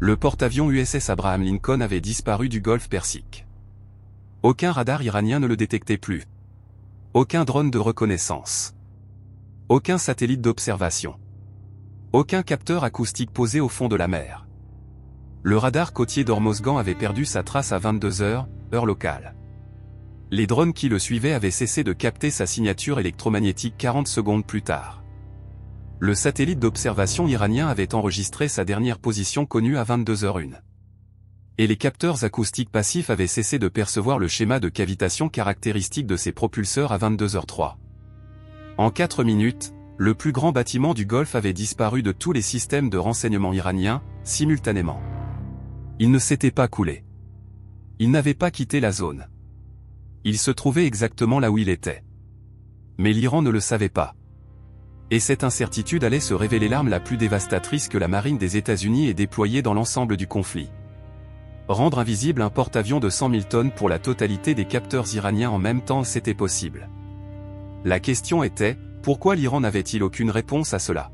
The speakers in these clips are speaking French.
Le porte-avions USS Abraham Lincoln avait disparu du golfe Persique. Aucun radar iranien ne le détectait plus. Aucun drone de reconnaissance. Aucun satellite d'observation. Aucun capteur acoustique posé au fond de la mer. Le radar côtier d'Hormozgan avait perdu sa trace à 22 h, heure locale. Les drones qui le suivaient avaient cessé de capter sa signature électromagnétique 40 secondes plus tard. Le satellite d'observation iranien avait enregistré sa dernière position connue à 22 h 01. Et les capteurs acoustiques passifs avaient cessé de percevoir le schéma de cavitation caractéristique de ses propulseurs à 22 h 03. En 4 minutes, le plus grand bâtiment du Golfe avait disparu de tous les systèmes de renseignement iraniens, simultanément. Il ne s'était pas coulé. Il n'avait pas quitté la zone. Il se trouvait exactement là où il était. Mais l'Iran ne le savait pas. Et cette incertitude allait se révéler l'arme la plus dévastatrice que la marine des États-Unis ait déployée dans l'ensemble du conflit. Rendre invisible un porte-avions de 100 000 tonnes pour la totalité des capteurs iraniens en même temps, c'était possible. La question était, pourquoi l'Iran n'avait-il aucune réponse à cela?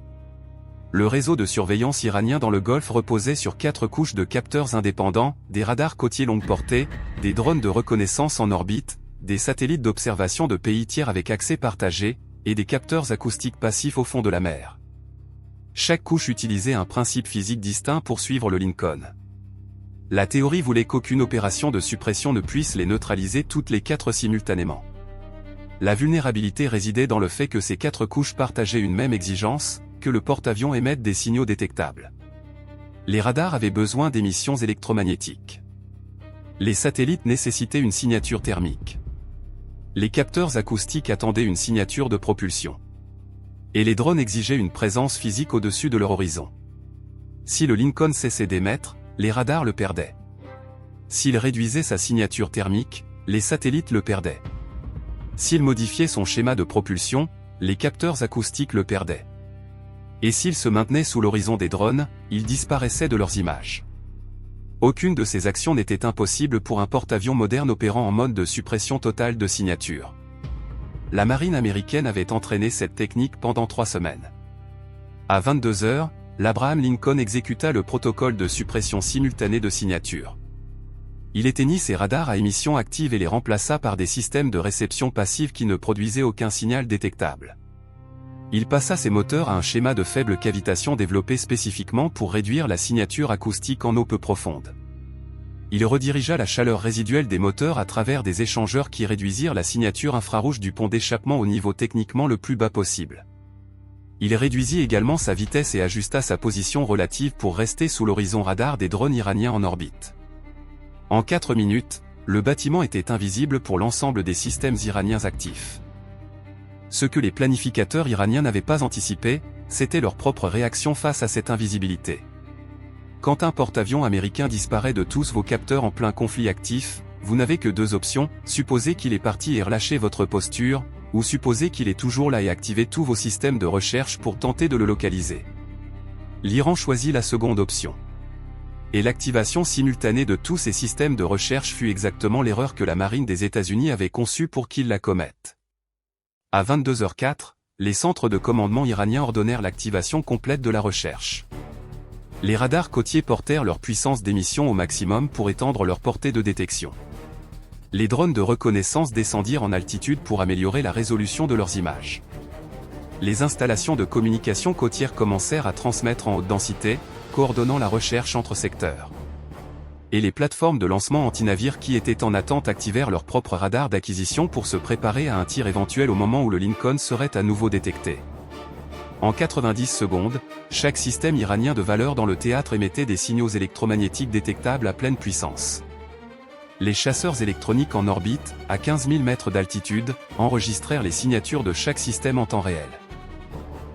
Le réseau de surveillance iranien dans le Golfe reposait sur 4 couches de capteurs indépendants, des radars côtiers longue portée, des drones de reconnaissance en orbite, des satellites d'observation de pays tiers avec accès partagé, et des capteurs acoustiques passifs au fond de la mer. Chaque couche utilisait un principe physique distinct pour suivre le Lincoln. La théorie voulait qu'aucune opération de suppression ne puisse les neutraliser toutes les 4 simultanément. La vulnérabilité résidait dans le fait que ces 4 couches partageaient une même exigence, que le porte-avions émette des signaux détectables. Les radars avaient besoin d'émissions électromagnétiques. Les satellites nécessitaient une signature thermique. Les capteurs acoustiques attendaient une signature de propulsion. Et les drones exigeaient une présence physique au-dessus de leur horizon. Si le Lincoln cessait d'émettre, les radars le perdaient. S'il réduisait sa signature thermique, les satellites le perdaient. S'il modifiait son schéma de propulsion, les capteurs acoustiques le perdaient. Et s'il se maintenait sous l'horizon des drones, il disparaissait de leurs images. Aucune de ces actions n'était impossible pour un porte-avions moderne opérant en mode de suppression totale de signature. La marine américaine avait entraîné cette technique pendant 3 semaines. À 22 h, l'Abraham Lincoln exécuta le protocole de suppression simultanée de signature. Il éteignit ses radars à émission active et les remplaça par des systèmes de réception passive qui ne produisaient aucun signal détectable. Il passa ses moteurs à un schéma de faible cavitation développé spécifiquement pour réduire la signature acoustique en eau peu profonde. Il redirigea la chaleur résiduelle des moteurs à travers des échangeurs qui réduisirent la signature infrarouge du pont d'échappement au niveau techniquement le plus bas possible. Il réduisit également sa vitesse et ajusta sa position relative pour rester sous l'horizon radar des drones iraniens en orbite. En 4 minutes, le bâtiment était invisible pour l'ensemble des systèmes iraniens actifs. Ce que les planificateurs iraniens n'avaient pas anticipé, c'était leur propre réaction face à cette invisibilité. Quand un porte-avions américain disparaît de tous vos capteurs en plein conflit actif, vous n'avez que 2 options, supposez qu'il est parti et relâchez votre posture, ou supposez qu'il est toujours là et activez tous vos systèmes de recherche pour tenter de le localiser. L'Iran choisit la seconde option. Et l'activation simultanée de tous ces systèmes de recherche fut exactement l'erreur que la marine des États-Unis avait conçue pour qu'ils la commettent. À 22 h 04, les centres de commandement iraniens ordonnèrent l'activation complète de la recherche. Les radars côtiers portèrent leur puissance d'émission au maximum pour étendre leur portée de détection. Les drones de reconnaissance descendirent en altitude pour améliorer la résolution de leurs images. Les installations de communication côtière commencèrent à transmettre en haute densité, coordonnant la recherche entre secteurs. Et les plateformes de lancement anti-navires qui étaient en attente activèrent leur propre radar d'acquisition pour se préparer à un tir éventuel au moment où le Lincoln serait à nouveau détecté. En 90 secondes, chaque système iranien de valeur dans le théâtre émettait des signaux électromagnétiques détectables à pleine puissance. Les chasseurs électroniques en orbite, à 15 000 mètres d'altitude, enregistrèrent les signatures de chaque système en temps réel.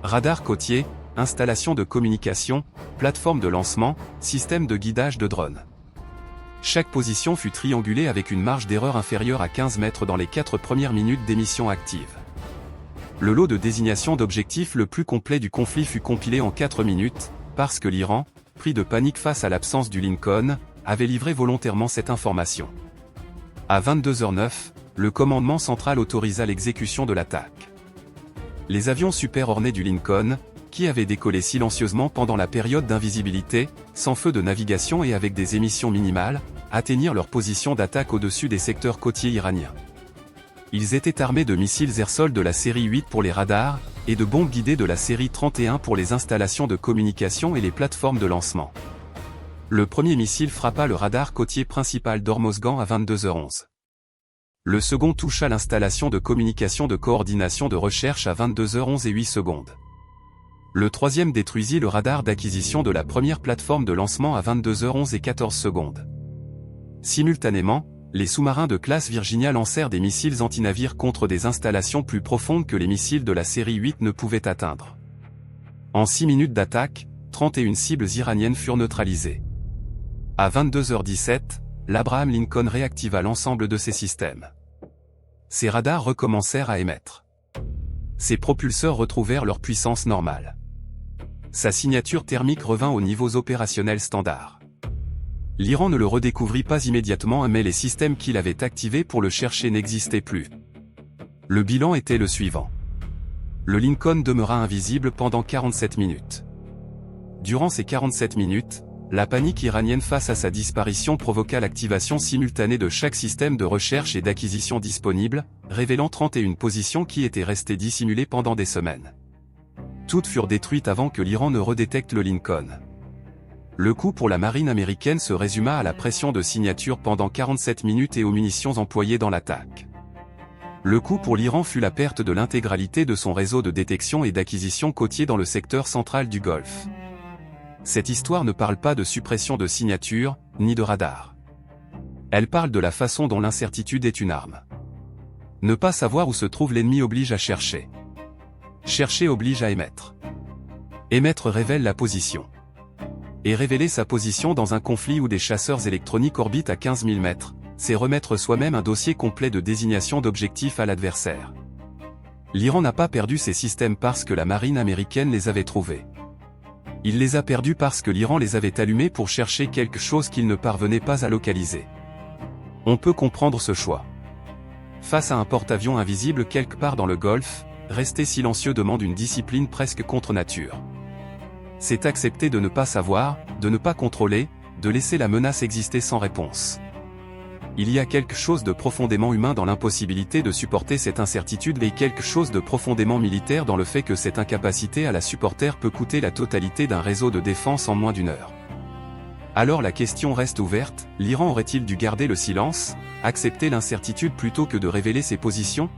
Radar côtier, installation de communication, plateforme de lancement, système de guidage de drones. Chaque position fut triangulée avec une marge d'erreur inférieure à 15 mètres dans les 4 premières minutes d'émission active. Le lot de désignation d'objectifs le plus complet du conflit fut compilé en 4 minutes, parce que l'Iran, pris de panique face à l'absence du Lincoln, avait livré volontairement cette information. À 22 h 09, le commandement central autorisa l'exécution de l'attaque. Les avions super ornés du Lincoln, qui avait décollé silencieusement pendant la période d'invisibilité, sans feu de navigation et avec des émissions minimales, atteignirent leur position d'attaque au-dessus des secteurs côtiers iraniens. Ils étaient armés de missiles air-sol de la série 8 pour les radars, et de bombes guidées de la série 31 pour les installations de communication et les plateformes de lancement. Le premier missile frappa le radar côtier principal d'Hormozgan à 22h11. Le second toucha l'installation de communication de coordination de recherche à 22h11 et 8 secondes. Le troisième détruisit le radar d'acquisition de la première plateforme de lancement à 22h11 et 14 secondes. Simultanément, les sous-marins de classe Virginia lancèrent des missiles antinavires contre des installations plus profondes que les missiles de la série 8 ne pouvaient atteindre. En 6 minutes d'attaque, 31 cibles iraniennes furent neutralisées. À 22h17, l'Abraham Lincoln réactiva l'ensemble de ses systèmes. Ses radars recommencèrent à émettre. Ses propulseurs retrouvèrent leur puissance normale. Sa signature thermique revint aux niveaux opérationnels standards. L'Iran ne le redécouvrit pas immédiatement mais les systèmes qu'il avait activés pour le chercher n'existaient plus. Le bilan était le suivant. Le Lincoln demeura invisible pendant 47 minutes. Durant ces 47 minutes, la panique iranienne face à sa disparition provoqua l'activation simultanée de chaque système de recherche et d'acquisition disponible, révélant 31 positions qui étaient restées dissimulées pendant des semaines. Toutes furent détruites avant que l'Iran ne redétecte le Lincoln. Le coup pour la marine américaine se résuma à la pression de signature pendant 47 minutes et aux munitions employées dans l'attaque. Le coup pour l'Iran fut la perte de l'intégralité de son réseau de détection et d'acquisition côtier dans le secteur central du Golfe. Cette histoire ne parle pas de suppression de signature, ni de radar. Elle parle de la façon dont l'incertitude est une arme. Ne pas savoir où se trouve l'ennemi oblige à chercher. Chercher oblige à émettre. Émettre révèle la position. Et révéler sa position dans un conflit où des chasseurs électroniques orbitent à 15 000 mètres, c'est remettre soi-même un dossier complet de désignation d'objectifs à l'adversaire. L'Iran n'a pas perdu ses systèmes parce que la marine américaine les avait trouvés. Il les a perdus parce que l'Iran les avait allumés pour chercher quelque chose qu'il ne parvenait pas à localiser. On peut comprendre ce choix. Face à un porte-avions invisible quelque part dans le Golfe, rester silencieux demande une discipline presque contre nature. C'est accepter de ne pas savoir, de ne pas contrôler, de laisser la menace exister sans réponse. Il y a quelque chose de profondément humain dans l'impossibilité de supporter cette incertitude et quelque chose de profondément militaire dans le fait que cette incapacité à la supporter peut coûter la totalité d'un réseau de défense en moins d'une heure. Alors la question reste ouverte, l'Iran aurait-il dû garder le silence, accepter l'incertitude plutôt que de révéler ses positions ?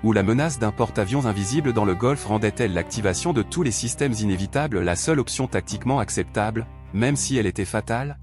Ou la menace d'un porte-avions invisible dans le Golfe rendait-elle l'activation de tous les systèmes inévitables la seule option tactiquement acceptable, même si elle était fatale ?